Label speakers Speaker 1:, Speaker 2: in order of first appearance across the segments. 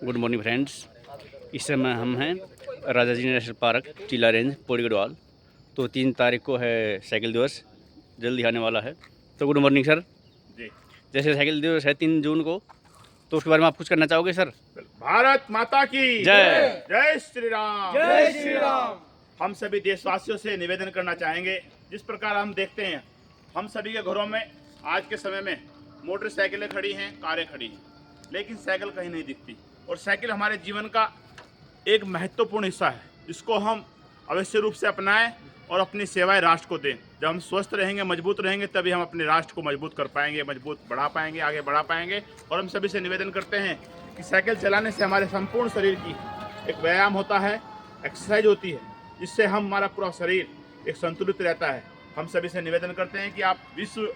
Speaker 1: Good morning friends. इस समय हम हैं राजा जी नेशनल पार्क, चिल्ला रेंज, पौड़ी गढ़वाल। तो 3 तारीख को है साइकिल दिवस, जल्दी आने वाला है। तो गुड मॉर्निंग सर
Speaker 2: जी।
Speaker 1: जैसे साइकिल दिवस है 3 जून को, तो उसके बारे में आप कुछ करना चाहोगे सर?
Speaker 2: भारत माता की
Speaker 1: जय।
Speaker 2: जय श्री राम।
Speaker 3: जय श्री राम।
Speaker 2: हम सभी देशवासियों से निवेदन करना चाहेंगे, जिस प्रकार हम देखते हैं हम सभी के घरों में आज के समय में मोटरसाइकिलें खड़ी हैं, कारें खड़ी हैं, लेकिन साइकिल कहीं नहीं दिखती। और साइकिल हमारे जीवन का एक महत्वपूर्ण हिस्सा है, इसको हम अवश्य रूप से अपनाएं और अपनी सेवाएं राष्ट्र को दें। जब हम स्वस्थ रहेंगे, मजबूत रहेंगे, तभी हम अपने राष्ट्र को मजबूत कर पाएंगे, मजबूत बढ़ा पाएंगे, आगे बढ़ा पाएंगे। और हम सभी से निवेदन करते हैं कि साइकिल चलाने से हमारे संपूर्ण शरीर की एक व्यायाम होता है, एक्सरसाइज होती है, जिससे हमारा पूरा शरीर एक संतुलित रहता है। हम सभी से निवेदन करते हैं कि आप विश्व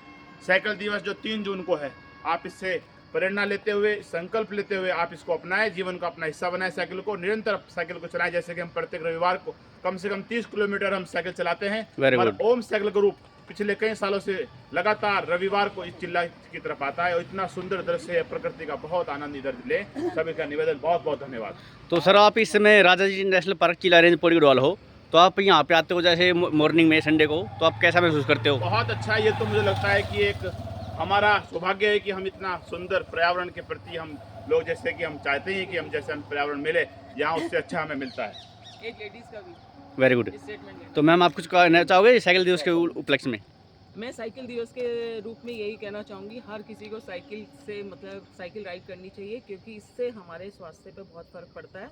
Speaker 2: साइकिल दिवस जो 3 जून को है, आप इससे प्रेरणा लेते हुए, संकल्प लेते हुए आप इसको अपनाएं, जीवन का अपना हिस्सा बनाएं। साइकिल को निरंतर साइकिल को चलाएं, जैसे कि हम प्रत्येक रविवार को कम से कम 30 किलोमीटर हम साइकिल चलाते हैं। हमारा ओम साइकिल ग्रुप पिछले कई सालों से लगातार रविवार को इस जिला की तरफ आता है और इतना सुंदर दृश्य है, प्रकृति का बहुत आनंद इधर ले। सभी का निवेदन, बहुत बहुत धन्यवाद।
Speaker 1: तो सर आप इस समय राजा जी नेशनल पार्क, चिल्ला रेंज, पौड़ी गढ़वाल हो, तो आप यहाँ पे आते हो जैसे मॉर्निंग में संडे को, तो आप कैसा महसूस करते हो?
Speaker 2: बहुत अच्छा। ये तो मुझे लगता है कि एक हमारा सौभाग्य है कि हम इतना सुंदर पर्यावरण के प्रति हम लोग, जैसे कि हम चाहते हैं कि हम जैसे हम पर्यावरण मिले यहाँ, उससे अच्छा हमें मिलता है।
Speaker 3: एक लेडीज का भी
Speaker 1: वेरी गुड।
Speaker 3: स्टेटमेंट
Speaker 1: तो मैम आप कुछ कहना चाहोगे साइकिल दिवस के उपलक्ष्य में?
Speaker 3: मैं साइकिल दिवस के रूप में यही कहना चाहूँगी, हर किसी को साइकिल से मतलब साइकिल राइड करनी चाहिए, क्योंकि इससे हमारे स्वास्थ्य पे बहुत फ़र्क पड़ता है।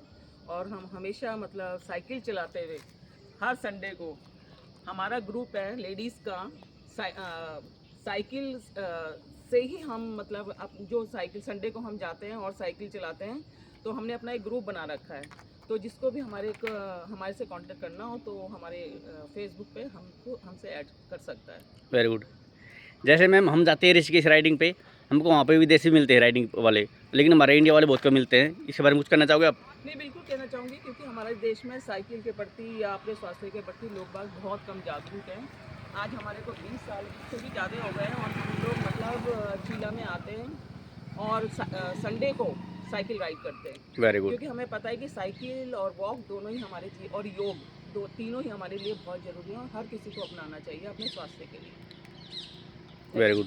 Speaker 3: और हम हमेशा मतलब साइकिल चलाते हुए हर संडे को हमारा ग्रुप है लेडीज़ का, साइकिल से ही हम मतलब जो साइकिल संडे को हम जाते हैं और साइकिल चलाते हैं, तो हमने अपना एक ग्रुप बना रखा है। तो जिसको भी हमारे से कांटेक्ट करना हो तो हमारे फेसबुक पे हमसे ऐड कर सकता है।
Speaker 1: Very good. जैसे मैम हम जाते हैं ऋषिकेश राइडिंग पे, हमको वहाँ पे विदेशी मिलते हैं राइडिंग वाले, लेकिन हमारे इंडिया वाले बहुत कम मिलते हैं। इसके बारे में कुछ करना चाहोगे आप?
Speaker 3: नहीं, बिल्कुल कहना चाहूँगी, क्योंकि हमारे देश में साइकिल के प्रति या अपने स्वास्थ्य के प्रति लोग बाग बहुत कम जागरूक हैं। आज हमारे को 20 साल से भी ज़्यादा हो गए हैं और हम लोग मतलब चिल्ला में आते हैं और संडे को साइकिल राइड करते हैं।
Speaker 1: Very good.
Speaker 3: क्योंकि हमें पता है कि साइकिल और वॉक दोनों ही हमारे और योग तीनों ही हमारे लिए बहुत ज़रूरी है और हर किसी को अपनाना चाहिए अपने स्वास्थ्य के लिए।
Speaker 1: Very good.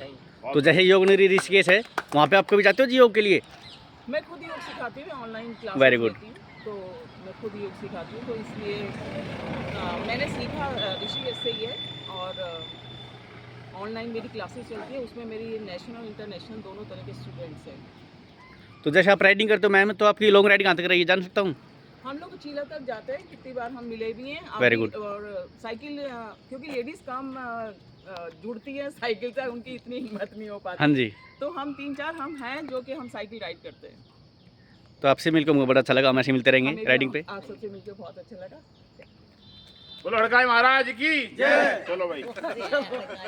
Speaker 1: तो जैसे योग नगरी ऋषिकेश है, वहाँ पे आप कभी जाते हो जी योग के लिए?
Speaker 3: मैं खुद योग सिखाती हूँ, ऑनलाइन क्लास
Speaker 1: Very good.
Speaker 3: लेती हूँ, तो मैं खुद योग सिखाती हूँ। तो इसलिए मैंने सीखा ऋषिकेश से ही है और ऑनलाइन मेरी क्लासेस चलती है, उसमें मेरी नेशनल इंटरनेशनल दोनों तरह के स्टूडेंट्स हैं।
Speaker 1: तो जैसे आप राइडिंग करते हो मैम, तो आपकी लॉन्ग राइड कहाँ तक रही है, जान सकता हूँ?
Speaker 3: हम लोग चीला तक जाते हैं, कितनी बार हम मिले भी हैं।
Speaker 1: Very good.
Speaker 3: और साइकिल क्योंकि लेडीज़ काम जुड़ती है साइकिल से, उनकी इतनी हिम्मत नहीं हो पाती।
Speaker 1: हाँ जी।
Speaker 3: तो हम 3-4 हम हैं जो कि हम साइकिल राइड करते हैं।
Speaker 1: तो आपसे मिलकर मुझे बड़ा अच्छा लगा, हम ऐसे मिलते रहेंगे
Speaker 3: हमें भी
Speaker 1: राइडिंग पे।
Speaker 3: आप सबसे मिलकर बहुत अच्छा लगा।
Speaker 2: बोलो हड़काई महाराज की जय। चलो भाई।